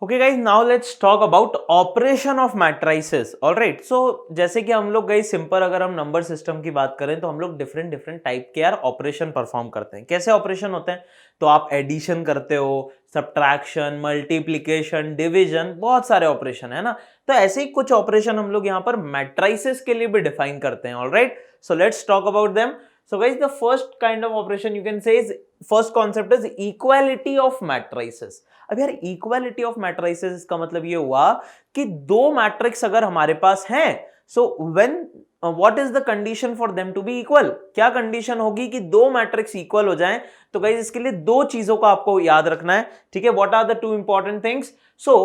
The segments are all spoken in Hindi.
Okay guys, now let's talk about operation of matrices. Alright, so जैसे कि हम लोग गाइज सिंपल अगर हम नंबर सिस्टम की बात करें तो हम लोग डिफरेंट डिफरेंट टाइप के यार ऑपरेशन परफॉर्म करते हैं. कैसे ऑपरेशन होते हैं? तो आप एडिशन करते हो, सब्ट्रैक्शन, मल्टीप्लीकेशन, डिवीजन, बहुत सारे ऑपरेशन है ना. तो ऐसे ही कुछ ऑपरेशन हम लोग यहाँ पर मैट्राइसेस के लिए भी डिफाइन करते हैं. Alright, so let's talk about them. So guys, the first kind of operation you can say is, first concept is equality of matrices. अब यार इक्वालिटी ऑफ मैट्रिसेस इसका मतलब ये हुआ कि दो मैट्रिक्स अगर हमारे पास हैं, so when what is the condition for them to be equal. क्या कंडीशन होगी कि दो मैट्रिक्स इक्वल हो जाएं? तो गाइस इसके लिए दो चीजों का आपको याद रखना है. ठीक है, what are the two important things? So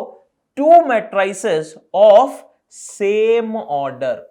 two matrices of same order.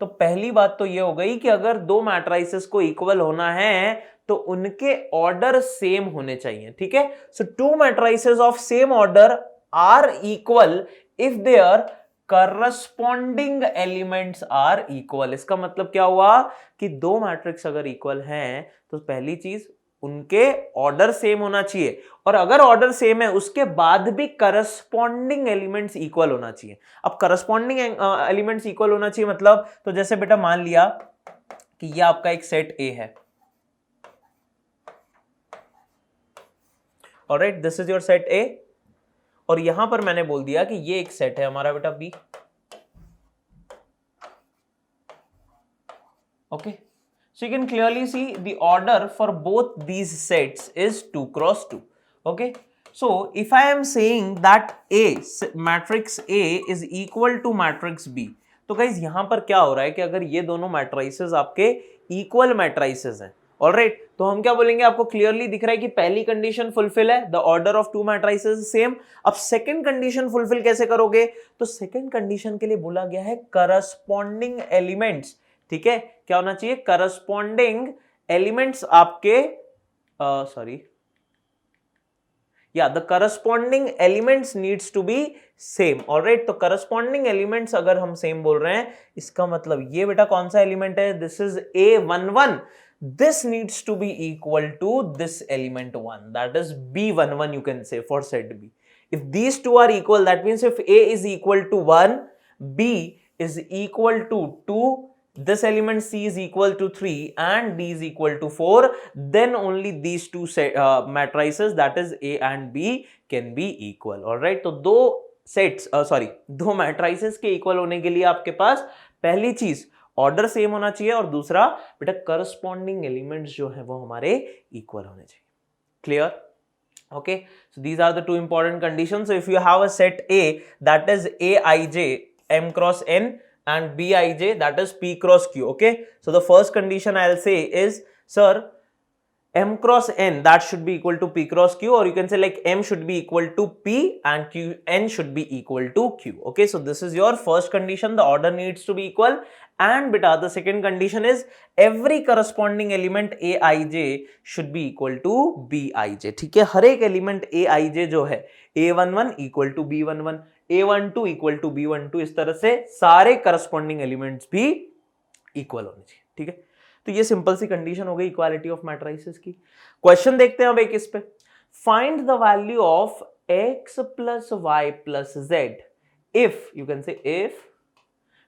तो पहली बात तो ये हो गई कि अगर दो मैट्रिसेस को इक्वल होना है तो उनके ऑर्डर सेम होने चाहिए. ठीक है, so two matrices of same order are equal if their corresponding elements are equal. इसका मतलब क्या हुआ कि दो मैट्रिक्स अगर इक्वल हैं तो पहली चीज उनके ऑर्डर सेम होना चाहिए, और अगर ऑर्डर सेम है उसके बाद भी करस्पॉन्डिंग एलिमेंट्स इक्वल होना चाहिए. अब करस्पॉन्डिंग एलिमेंट्स इक्वल होना चाहिए मतलब, तो जैसे बेटा मान लिया कि ये आपका एक सेट ए है. Alright, this is your set ए, और यहां पर मैंने बोल दिया कि ये एक सेट है हमारा बेटा B. Okay, so you can clearly see the order for both these sets is 2 cross 2. Okay, so if I am saying that A matrix A is equal to matrix B, तो guys यहां पर क्या हो रहा है कि अगर ये दोनों मैट्रिसेस आपके इक्वल मैट्रिसेस हैं, ऑलराइट, तो हम क्या बोलेंगे? आपको क्लियरली दिख रहा है कि पहली कंडीशन फुलफिल है, the order of two matrices same. अब सेकंड कंडीशन फुलफिल कैसे करोगे? तो सेकंड कंडीशन के लिए बोला गया है करस्पॉन्डिंग एलिमेंट्स. ठीक है, क्या होना चाहिए? करस्पॉन्डिंग एलिमेंट्स आपके the corresponding elements needs to be same. Alright, तो करस्पॉन्डिंग एलिमेंट्स अगर हम सेम बोल रहे हैं, इसका मतलब ये बेटा कौन सा एलिमेंट है? This is A11. This needs to be equal to this element 1, that is B11 you can say for set B. If these two are equal, that means if A is equal to 1, B is equal to 2, this element C is equal to 3 and D is equal to 4, then only these two matrices, that is A and B, can be equal. Alright, तो दो sets दो matrices के equal होने के लिए आपके पास पहली चीज ऑर्डर सेम होना चाहिए, और दूसरा बेटा करस्पॉन्डिंग एलिमेंट्स जो है वो हमारे इक्वल होने चाहिए. Clear? Okay, so these are the two important conditions. So if you have a set A, that is Aij m cross n, and Bij, that is P cross Q. Okay, so the first condition I'll say is, sir, m cross n that should be equal to P cross Q, or you can say like m should be equal to P and Q, n should be equal to Q. Okay, so this is your first condition, the order needs to be equal. And beta the second condition is every corresponding element Aij should be equal to Bij. ठीक है, हर एक एलिमेंट Aij जो है A11 equal to B11, A12 equal to B12, इस तरह से सारे करस्पॉन्डिंग एलिमेंट्स भी इक्वल होने चाहिए. ठीक है, तो ये सिंपल सी कंडीशन हो गई इक्वालिटी ऑफ मैट्रिसेस की. क्वेश्चन देखते हैं अब एक इस पे. Find the value of x plus y plus z if, you can say if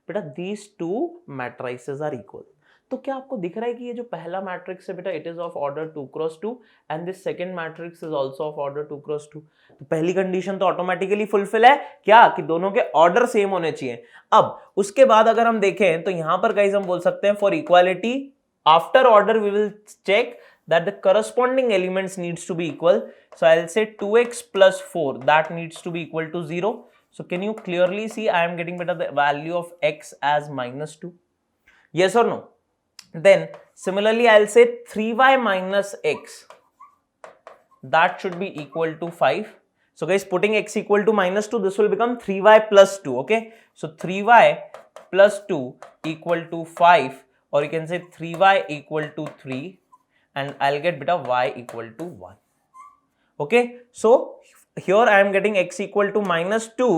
बेटा these two matrices are equal. तो क्या आपको दिख रहा है कि ये जो पहला मैट्रिक्स है बेटा it is of order 2 cross 2 and this second matrix is also of order 2 cross 2. तो पहली कंडीशन तो ऑटोमेटिकली फुलफिल है, क्या कि दोनों के ऑर्डर सेम होने चाहिए. अब उसके बाद अगर हम देखें तो यहां पर गाइस हम बोल सकते हैं for equality after order we will check that the corresponding elements needs to be equal. So I'll say 2x plus 4 that needs to be equal to 0. So can you clearly see I am getting better the value of x as minus 2? Yes or no? Then similarly I'll say 3y minus x that should be equal to 5. So guys, putting x equal to minus 2, this will become 3y plus 2. Okay, so 3y plus 2 equal to 5, or you can say 3y equal to 3, and I'll get beta y equal to 1. Okay, so here I am getting x equal to minus 2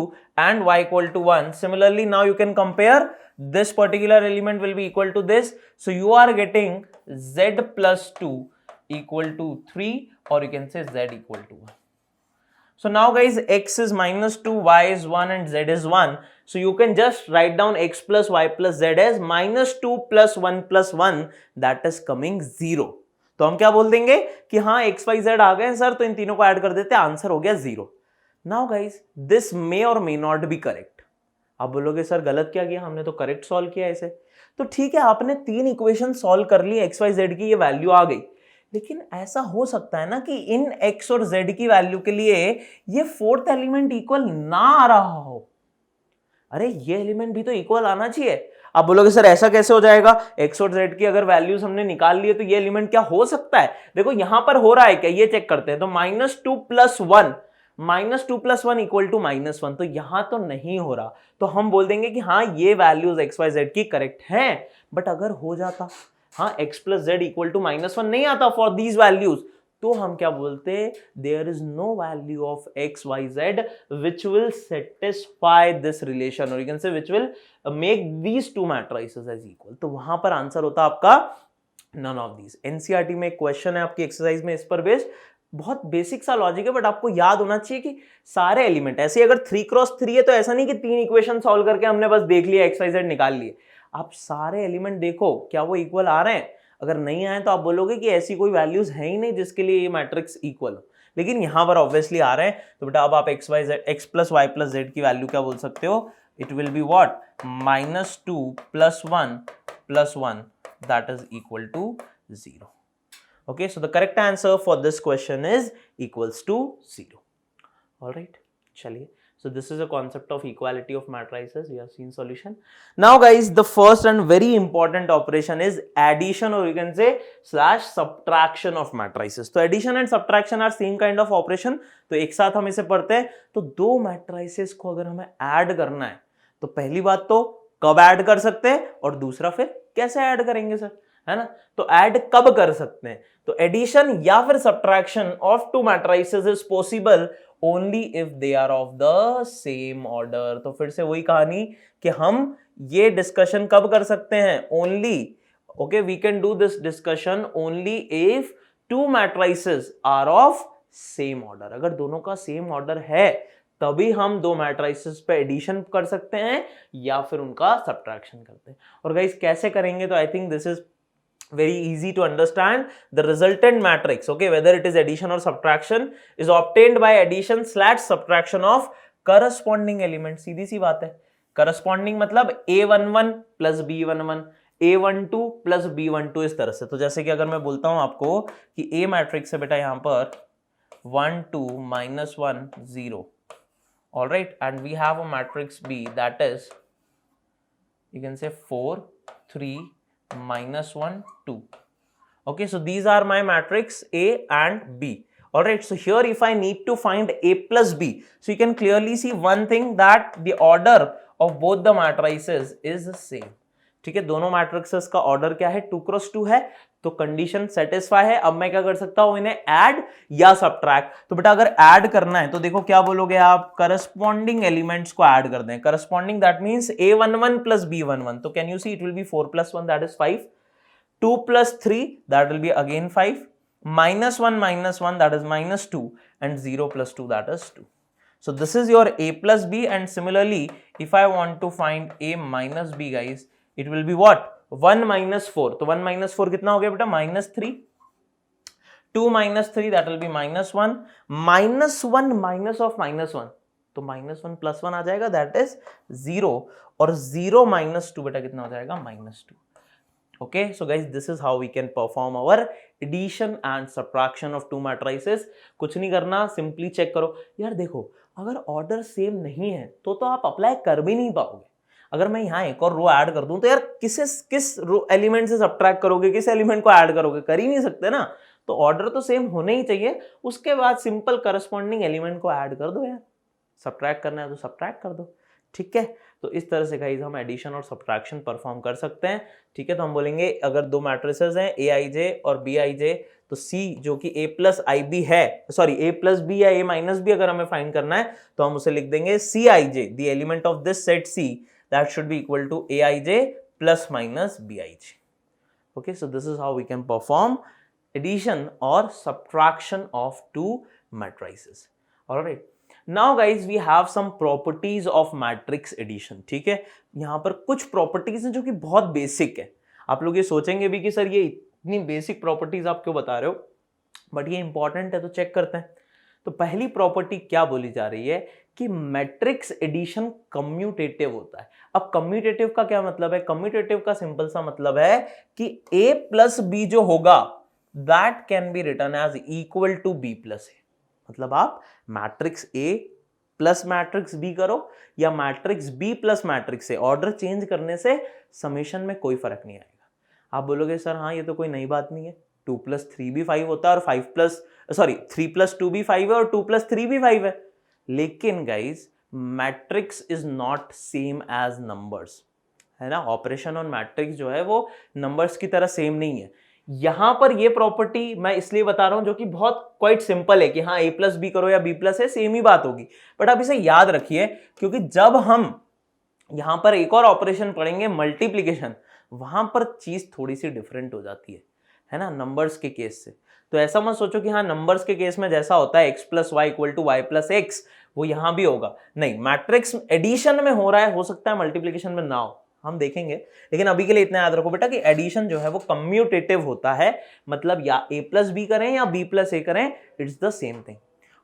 and y equal to 1. Similarly, now you can compare this particular element will be equal to this. So you are getting z plus 2 equal to 3, or you can say z equal to 1. So now guys, x is -2, y is 1 and z is 1. So you can just write down x plus y plus z as -2 plus 1 plus 1, that is coming 0. तो हम क्या बोल देंगे कि हाँ x y z आ गए सर, तो इन तीनों को ऐड कर देते हैं, आंसर हो गया 0. नाउ गाइस, दिस मे और मे नॉट बी करेक्ट. आप बोलोगे सर गलत क्या किया, हमने तो करेक्ट सॉल्व किया इसे. तो ठीक है, आपने 3 इक्वेशन सॉल्व कर ली, एक्स वाई जेड की ये वैल्यू आ गई, लेकिन ऐसा हो सकता है ना कि इन x और z की वैल्यू के लिए ये फोर्थ एलिमेंट इक्वल ना आ रहा हो. अरे ये एलिमेंट भी तो इक्वल आना चाहिए. आप बोलोगे सर ऐसा कैसे हो जाएगा, x और z की अगर वैल्यूज हमने निकाल ली है तो ये एलिमेंट क्या हो सकता है. देखो यहां पर हो रहा है क्या, ये चेक करते हैं. तो -2 + 1, -2 + 1 = -1, तो यहां तो नहीं हो रहा. तो हम बोल देंगे कि हाँ ये वैल्यूज x y z की करेक्ट हैं. बट अगर हो जाता, हाँ x + z = -1 नहीं आता फॉर दीज वैल्यूज, तो हम क्या बोलते, there is no value of x y z which will satisfy this relation, और you can say which will make these two matrices as equal. तो वहां पर आंसर होता आपका नन ऑफ दीज. एनसीईआरटी में एक क्वेश्चन है आपकी एक्सरसाइज में इस पर बेस्ड, बहुत बेसिक सा लॉजिक है, बट आपको याद होना चाहिए कि सारे एलिमेंट ऐसे, अगर 3x3 है तो ऐसा नहीं कि 3 इक्वेशन सॉल्व करके हमने बस देख लिया x y z निकाल लिए. आप सारे एलिमेंट देखो क्या वो इक्वल आ रहे हैं. अगर नहीं आए तो आप बोलोगे कि ऐसी कोई वैल्यूज है ही नहीं जिसके लिए ये मैट्रिक्स इक्वल हो, लेकिन यहां पर ऑब्वियसली आ रहे हैं. तो बेटा अब आप x + y + z की वैल्यू क्या बोल सकते हो, it will be what, -2 + 1 + 1, that is equal to 0. Okay, so the correct answer for this question is equals to 0. All right, chaliye. So this is a concept of equality of matrices. We have seen solution. Now guys, the first and very important operation is addition, or you can say /subtraction of matrices. तो addition and subtraction are same kind of operation. तो एक साथ हम इसे पढ़ते हैं. तो दो matrices को अगर हमें add करना है, तो पहली बात तो कब add कर सकते हैं, और दूसरा फिर कैसे add करेंगे सर, है ना. तो ऐड कब कर सकते हैं, तो एडिशन या फिर subtraction of two matrices is possible only if they are of the same order. तो फिर से वही कहानी कि हम ये डिस्कशन कब कर सकते हैं, only, okay, we can do this discussion only if two matrices are of same order. अगर दोनों का सेम ऑर्डर है तभी हम दो मैट्रिसेस पे एडिशन कर सकते हैं या फिर उनका सब्ट्रैक्शन करते हैं. और गाइस कैसे करेंगे, तो I think this is very easy to understand. The resultant matrix, okay, whether it is addition or subtraction, is obtained by addition / subtraction of corresponding element. सीधी सी बात है. corresponding मतलब a11 + b11, a12 + b12, इस तरह से. तो जैसे कि अगर मैं बोलता हूं आपको कि a मैट्रिक्स है बेटा यहां पर 1 2 -1 0, all right, and we have a matrix b that is, you can say 4 3 -1 2. Okay, so these are my matrix A and B. All right, so here if I need to find A plus B, so you can clearly see one thing, that the order of both the matrices is the same. ठीक है, दोनों मैट्रिक्सेस का ऑर्डर क्या है, 2x2 है, तो कंडीशन सेटिस्फाई है. अब मैं क्या कर सकता हूं, इन्हें ऐड या सब्ट्रैक्ट. तो बेटा अगर ऐड करना है तो देखो क्या बोलोगे आप, करस्पॉन्डिंग एलिमेंट्स को ऐड कर दें. Corresponding that means a11 + b11, तो can you see it will B 4 + 1 that is 5, 2 + 3 that will be again 5, -1 -1 that is -2, and 0 + 2 that is 2. So this is your a plus b, and similarly if I want to find a minus b guys, it will be what, 1 - 4. तो 1 - 4 कितना हो गया बेटा, -3, 2 - 3 that will be -1, -1 minus of -1, तो -1 + 1 आ जाएगा, that is 0, और 0 - 2 बेटा कितना हो जाएगा, -2. Okay, so guys, this is how we can perform our addition and subtraction of two matrices. कुछ नहीं करना, सिंपली चेक करो. यार देखो, अगर ऑर्डर सेम नहीं है तो आप अप्लाई कर भी नहीं पाओगे. अगर मैं यहाँ एक और रो ऐड कर दूं तो यार किस रो एलिमेंट से सब्ट्रैक्ट करोगे, किस एलिमेंट को ऐड करोगे, कर ही नहीं सकते ना. तो ऑर्डर तो सेम होने ही चाहिए. उसके बाद सिंपल करस्पॉन्डिंग एलिमेंट को ऐड कर दो यार. सब्ट्रैक्ट करना है तो सब्ट्रैक्ट कर दो. ठीक है, तो इस तरह से गाइस हम एडिशन और सब्ट्रैक्शन परफॉर्म कर सकते हैं. ठीक है, तो हम बोलेंगे अगर दो मैट्रिसेस हैं aij और bij, तो C जो कि a + ib है, सॉरी a + b या a - b अगर हमें फाइंड करना है तो हम उसे लिख देंगे Cij, the element of this set C, that should be equal to aij ± bij. Okay, so this is how we can perform addition or subtraction of two matrices. Alright, now guys we have some properties of matrix addition. ठीक है, यहां पर कुछ प्रॉपर्टीज हैं जो कि बहुत बेसिक है। आप लोग ये सोचेंगे भी कि सर ये इतनी बेसिक प्रॉपर्टीज आप क्यों बता रहे हो, बट ये इंपॉर्टेंट है, तो चेक करते हैं। तो पहली प्रॉपर्टी क्या बोली जा रही है कि मैट्रिक्स एडिशन कम्यूटेटिव होता है। अब कम्यूटेटिव का क्या मतलब है? कम्यूटेटिव का सिंपल सा मतलब है कि a प्लस बी जो होगा that can be written as equal to b plus a. मतलब आप matrix A plus matrix B करो या matrix B plus matrix A, order change करने से समेशन में कोई फर्क नहीं आएगा। आप बोलोगे सर हाँ ये तो कोई नई बात नहीं है, 2 प्लस 3 भी 5 होता है और 3 प्लस 2 भी 5 है और 2 प्लस 3 भी 5 है। लेकिन guys matrix is not same as numbers, है ना। ऑपरेशन ऑन मैट्रिक्स जो है वो नंबर्स की तरह सेम नहीं है। यहां पर ये प्रॉपर्टी मैं इसलिए बता रहा हूं जो कि बहुत क्वाइट सिंपल है कि हाँ a प्लस बी करो या b प्लस है, सेम ही बात होगी। बट आप इसे याद रखिए, क्योंकि जब हम यहां पर एक और ऑपरेशन पढ़ेंगे मल्टीप्लीकेशन, वहां पर चीज थोड़ी सी डिफरेंट हो जाती है ना, नंबर्स के केस से। तो ऐसा मत सोचो कि हाँ नंबर्स के केस में जैसा होता है x plus Y equal to Y plus X वो यहां भी होगा, नहीं। मैट्रिक्स एडिशन में हो रहा है, हो सकता है मल्टीप्लीकेशन में ना हो, हम देखेंगे। लेकिन अभी के लिए इतना याद रखो बेटा कि एडिशन जो है वो कम्यूटेटिव होता है, मतलब या a प्लस बी करें या b प्लस ए करें, it's the same thing.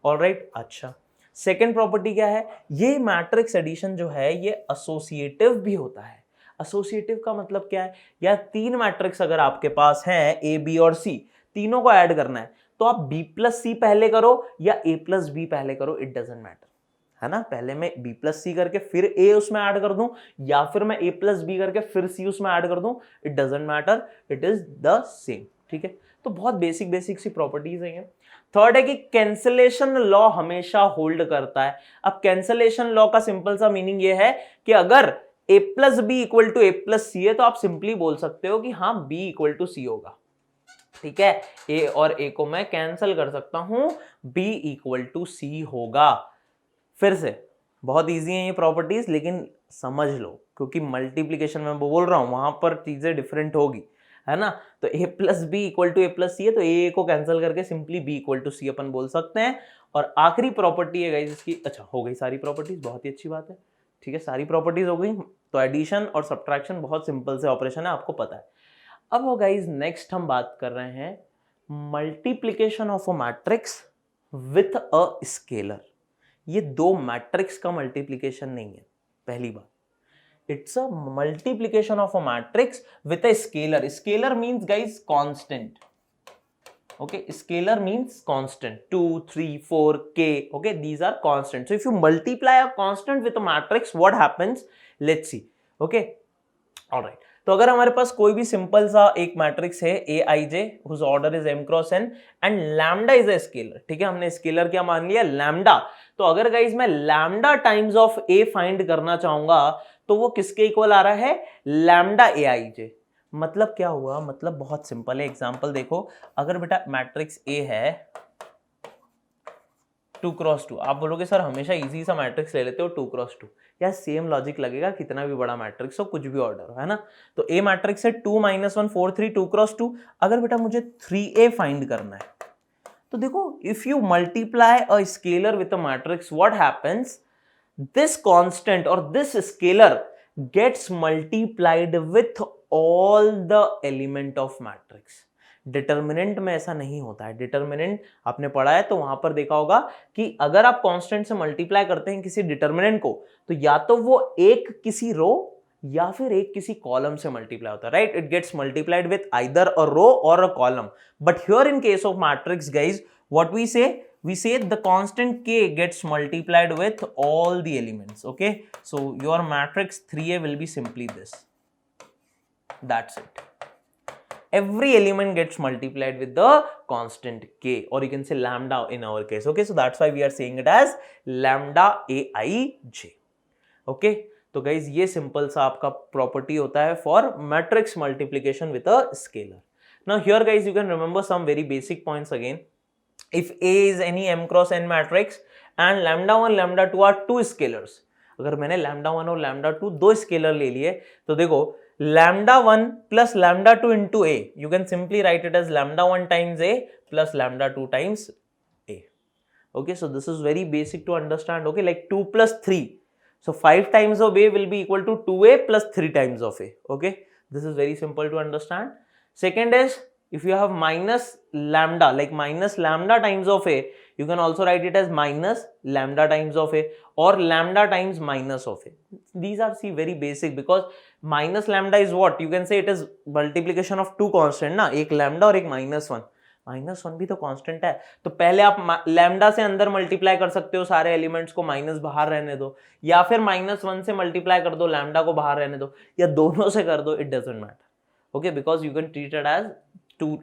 Alright, अच्छा सेकेंड प्रॉपर्टी क्या है? ये मैट्रिक्स एडिशन जो है ये एसोसिएटिव भी होता है। एसोसिएटिव का मतलब क्या है? या तीन मैट्रिक्स अगर आपके पास हैं a b और c, तीनों को ऐड करना है, तो आप b प्लस सी पहले करो या a प्लस बी पहले करो, इट डजेंट मैटर, है ना। पहले मैं b प्लस सी करके फिर a उसमें ऐड कर दूं या फिर मैं a प्लस बी करके फिर c उसमें ऐड कर दूं, it doesn't matter, it is the same. ठीक है, तो बहुत बेसिक बेसिक सी प्रॉपर्टीज है ये। थर्ड है कि कैंसलेशन लॉ हमेशा होल्ड करता है। अब कैंसलेशन लॉ का सिंपल सा मीनिंग ये है कि अगर a plus b equal to a plus c है तो आप सिंपली बोल सकते हो कि हाँ b इक्वल टू सी होगा। ठीक है, a और a को मैं कैंसिल कर सकता हूं, b इक्वल टू सी होगा। फिर से बहुत इजी है ये प्रॉपर्टीज, लेकिन समझ लो क्योंकि मल्टीप्लीकेशन में बोल रहा हूं वहां पर चीजें डिफरेंट होगी, है ना। तो a plus b equal to a plus c है, तो a को कैंसिल करके simply b equal to c अपन बोल सकते हैं। और आखिरी प्रॉपर्टी है गाइस इसकी, अच्छा हो गई सारी प्रॉपर्टीज, बहुत ही अच्छी बात है। ठीक है, सारी प्रॉपर्टीज हो गई। तो एडिशन और सब्ट्रैक्शन बहुत सिंपल से ऑपरेशन है, आपको पता है। अब वो गाइस नेक्स्ट हम बात कर रहे हैं multiplication of a matrix with a scalar. ये दो मैट्रिक्स का मल्टीप्लीकेशन नहीं है, पहली बात। It's a multiplication of a matrix with a scalar. Scalar means guys constant, okay, scalar means constant, 2 3 4 k, okay, these are constant. So if you multiply a constant with a matrix, what happens? Let's see, okay, all right. तो अगर हमारे पास कोई भी सिंपल सा एक मैट्रिक्स है a i j whose order is m cross n and lambda is a scalar, ठीक है, हमने स्केलर क्या मान लिया? लैम्डा। तो अगर गाइस मैं lambda times of a find करना चाहूंगा तो वो किसके इक्वल आ रहा है? Lambda a i j। मतलब क्या हुआ? मतलब बहुत सिंपल है, एग्जांपल देखो। अगर बेटा मैट्रिक्स A है 2 क्रॉस 2, आप बोलोगे सर हमेशा इजी सा मैट्रिक्स ले लेते हो 2 क्रॉस 2, या सेम लॉजिक लगेगा कितना भी बड़ा मैट्रिक्स हो, कुछ भी ऑर्डर हो, है ना। तो A मैट्रिक्स है 2 -1 4 3 2 क्रॉस 2। अगर बेटा मुझे 3A फाइंड करना है तो देखो, if you multiply a scalar with a matrix, what happens? This constant और this scalar gets multiplied with all the element of matrix. Determinant में ऐसा नहीं होता है। डिटर्मिनेंट आपने पढ़ा है तो वहां पर देखा होगा कि अगर आप कांस्टेंट से मल्टीप्लाई करते हैं किसी डिटर्मिनेंट को, तो या तो वो एक किसी रो या फिर एक किसी कॉलम से मल्टीप्लाई होता है, right. It gets multiplied with either a row और a column. But here in case of matrix guys, what we say? We say the constant k gets multiplied with all the elements, okay. So your matrix 3A will be simply this, that's it. Every element gets multiplied with the constant k, or you can say lambda in our case, okay. So that's why we are saying it as lambda aij, okay. तो गाइज ये सिंपल सा आपका प्रॉपर्टी होता है for matrix multiplication with a scalar. Now here guys you can remember some very basic points again. If A is any m cross n matrix and lambda 1 lambda 2 are two scalars, अगर मैंने lambda 1 और lambda 2 दो स्केलर ले लिए तो देखो lambda 1 plus lambda 2 into A, you can simply write it as lambda 1 times A plus lambda 2 times A. Okay, so this is very basic to understand. Okay, like 2 plus 3. So 5 times of A will be equal to 2A plus 3 times of A. Okay, this is very simple to understand. Second is, if you have minus lambda, like minus lambda times of A, you can also write it as minus lambda times of A or lambda times minus of A. These are, see, very basic, because minus lambda is what? You can say it is multiplication of two constant ना, एक lambda और एक -1. -1 भी तो कांस्टेंट है, तो पहले आप लैम्डा से अंदर मल्टीप्लाई कर सकते हो सारे एलिमेंट्स को, माइनस बाहर रहने दो, या फिर -1 से मल्टीप्लाई कर दो, लैम्डा को बाहर रहने दो, या दोनों से कर दो, it doesn't matter. Okay, because you can treat it as two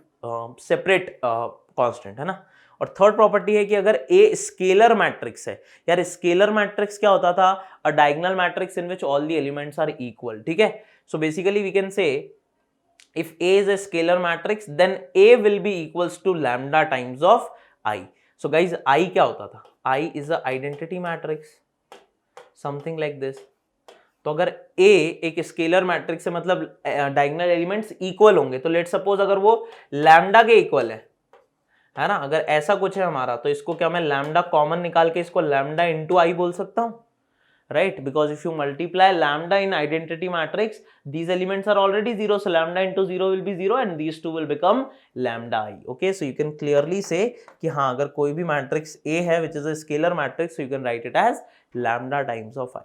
separate constant, है ना. और थर्ड प्रॉपर्टी है कि अगर ए स्केलर मैट्रिक्स है, यार स्केलर मैट्रिक्स क्या होता था? A diagonal matrix in which all the elements are equal. ठीक है, so basically we can say if A is a scalar matrix, then A will be equals to lambda times of I. So guys, I क्या होता था? I is a identity matrix, something like this. तो अगर A एक स्केलर मैट्रिक्स है, मतलब डायगोनल एलिमेंट्स इक्वल होंगे, तो लेट सपोज अगर वो लैम्डा के इक्वल है ना, अगर ऐसा कुछ है हमारा, तो इसको क्या मैं लैम्डा कॉमन निकाल के इसको लैम्डा इंटू आई बोल सकता हूँ, right? Because if you multiply lambda in identity matrix, these elements are already 0, so lambda into 0 will be 0 and these two will become lambda I. Okay, so you can clearly say कि हाँ, अगर कोई भी matrix A है which is a scalar matrix, so you can write it as lambda times of I.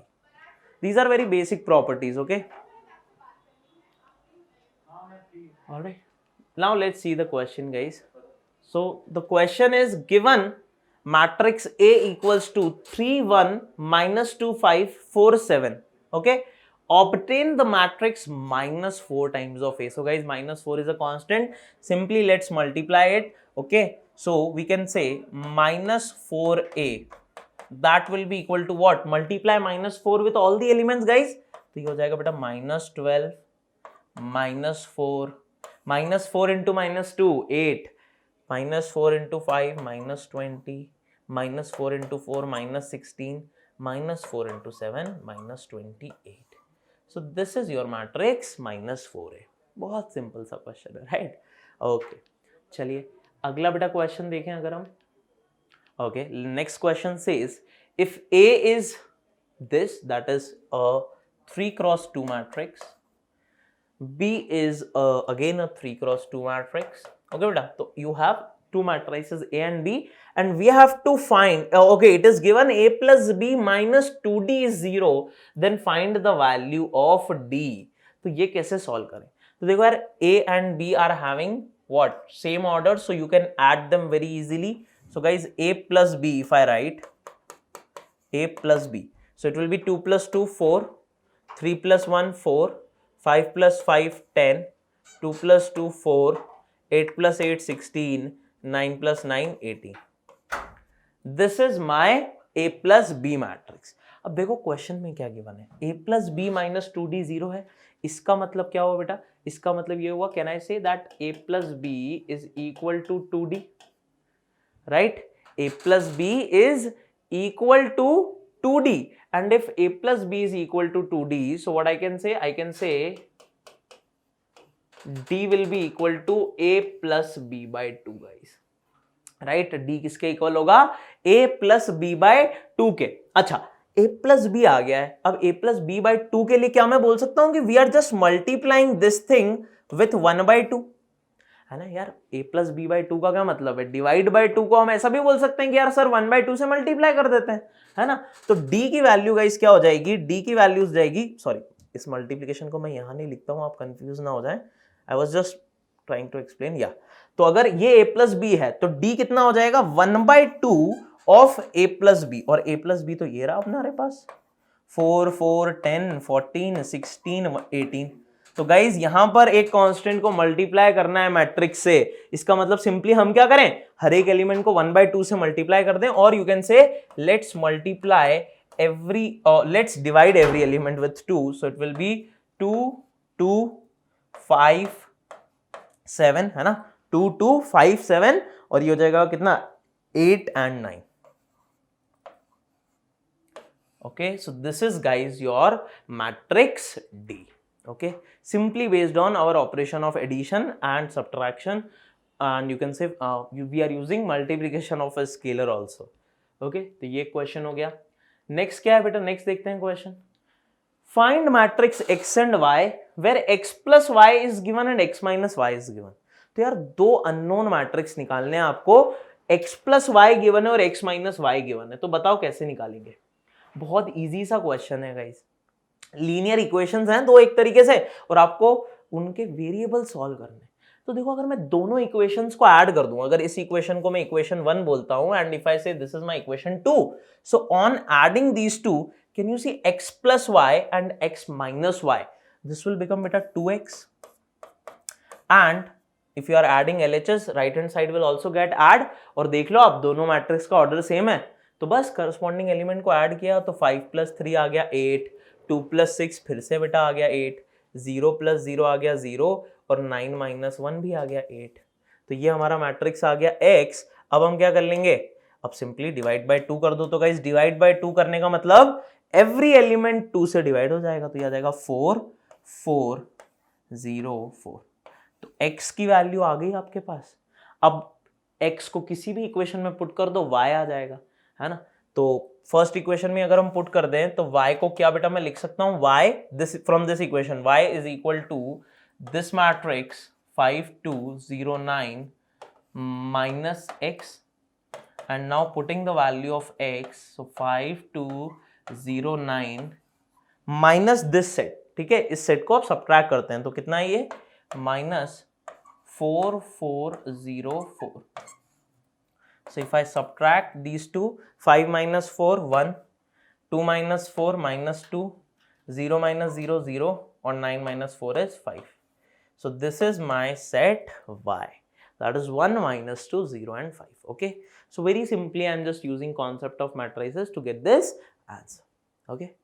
These are very basic properties. Okay, all right, now let's see the question, guys. So the question is given matrix A equals to 3 1 minus 2 5 4 7. Okay, obtain the matrix minus 4 times of A. So guys, minus 4 is a constant, simply let's multiply it. Okay, so we can say minus 4A, that will be equal to what? Multiply minus 4 with all the elements, guys. तो ये हो जाएगा बेटा minus 12 minus 4, minus 4 into minus 2 8, minus 4 into 5 minus 20, minus 4 into 4 minus 16, minus 4 into 7 minus 28. So this is your matrix minus 4A. बहुत सिंपल सा क्वेश्चन है, राइट? ओके, चलिए अगला बेटा क्वेश्चन देखें अगर हम. Okay, next question says if A is this, that is a 3x2 matrix, B is again a 3x2 matrix. Okay बेटा, तो you have two matrices A and B and we have to find, okay, it is given A plus B minus 2D is 0, then find the value of D. तो ये कैसे solve करें? तो देखो यार, A and B are having what? Same order, so you can add them very easily. So guys, A plus B, if I write A plus B, so it will be 2 plus 2 4, 3 plus 1 4, 5 plus 5 10, 2 plus 2 4, 8 plus 8 16, 9 plus 9 18. This is my A plus B matrix. अब देखो क्वेश्चन में क्या गिवन है, A plus B minus 2D 0 है. इसका मतलब क्या हुआ बेटा? इसका मतलब ये हुआ, can I say that A plus B is equal to 2D, right? A plus B is equal to 2D, and if A plus B is equal to 2D, so what I can say? I can say D will be equal to A plus B by 2, guys. Right, D किसके इक्वल होगा? A plus B by 2 के. अच्छा, A plus B आ गया है. अब A plus B by 2 के लिए क्या मैं बोल सकता हूं कि we are just multiplying this thing with 1 by 2, है ना यार. A plus B by 2 का क्या मतलब है? डिवाइड बाय 2 को हम ऐसा भी बोल सकते हैं कि यार सर 1 by 2 से मल्टीप्लाई कर देते हैं, है ना. तो D की वैल्यू गाइस क्या हो जाएगी? D की वैल्यूज जाएगी, सॉरी इस मल्टीप्लिकेशन को मैं यहां नहीं लिखता हूं, आप कंफ्यूज ना हो जाए. I was just trying to explain. या तो अगर ये A प्लस बी है तो D कितना हो जाएगा? 1 by 2 of A plus B, और A प्लस बी तो ये रहा अपने पास 4 4 10 14 16 18. तो गाइज यहां पर एक कांस्टेंट को मल्टीप्लाई करना है मैट्रिक्स से, इसका मतलब सिंपली हम क्या करें? हर एक एलिमेंट को 1 by 2 से मल्टीप्लाई कर दें, और यू कैन से let's multiply every let's divide every element with 2, so it will be 2 2 5 7, है ना. 2 2 5 7, और ये हो जाएगा कितना? 8 and 9. Okay, so this is guys your matrix D. Okay, simply based on our operation of addition and subtraction, and you can say we are using multiplication of a scalar also. Okay तो ये क्वेश्चन हो गया। नेक्स्ट क्या है बेटा, नेक्स्ट देखते हैं question. Find matrix x and y where x plus y is given and x minus y is given. तो यार दो अननोन मैट्रिक्स निकालने हैं आपको, x प्लस y गिवन है और x माइनस y गिवन है, तो बताओ कैसे निकालेंगे। बहुत इजी सा क्वेश्चन है गाइस, लीनियर इक्वेशंस हैं दो एक तरीके से और आपको उनके वेरिएबल सॉल्व करने। तो देखो अगर मैं दोनों इक्वेशंस को ऐड कर दूं, अगर इस इक्वेशन को मैं इक्वेशन 1 बोलता हूं and if I say this is my equation 2, so on adding these two can you see x plus y and x minus y, this will become beta 2x, and if you are adding LHS right hand side will also get add। और देख लो आप दोनों मैट्रिक्स का ऑर्डर सेम है, तो बस करस्पॉन्डिंग एलिमेंट को ऐड किया तो 5 plus 3 आ गया 8, 2 plus 6 फिर से बेटा आ गया 8, 0 plus 0 आ गया 0 और 9 minus 1 भी आ गया 8। तो ये हमारा मैट्रिक्स आ गया x। अब हम क्या कर लेंगे, अब सिंपली डिवाइड बाय 2 कर दो। तो गाइस डिवाइड बाय 2 करने का मतलब एवरी एलिमेंट 2 से डिवाइड हो जाएगा, तो ये आ जाएगा 4 4 0 4। तो x की वैल्यू आ गई आपके पास। अब x को किसी भी इक्वेशन में पुट कर दो y आ जाएगा, है ना। तो फर्स्ट इक्वेशन में अगर हम पुट कर दें तो y को क्या बेटा मैं लिख सकता हूं, y this from this equation y is equal to this matrix 5 2 0 9 minus x, and now putting the value of x, so 5 2 0 9 minus this set, ठीक है। इस सेट को आप सब्ट्रैक्ट करते हैं तो कितना है ये, minus 4 4 0 4। So if I subtract these two, 5 minus 4 1, 2 minus 4 minus 2, 0 minus 0 0 or 9 minus 4 is 5. So this is my set y, that is 1 minus 2 0 and 5. Okay, so very simply I am just using concept of matrices to get this answer. Okay.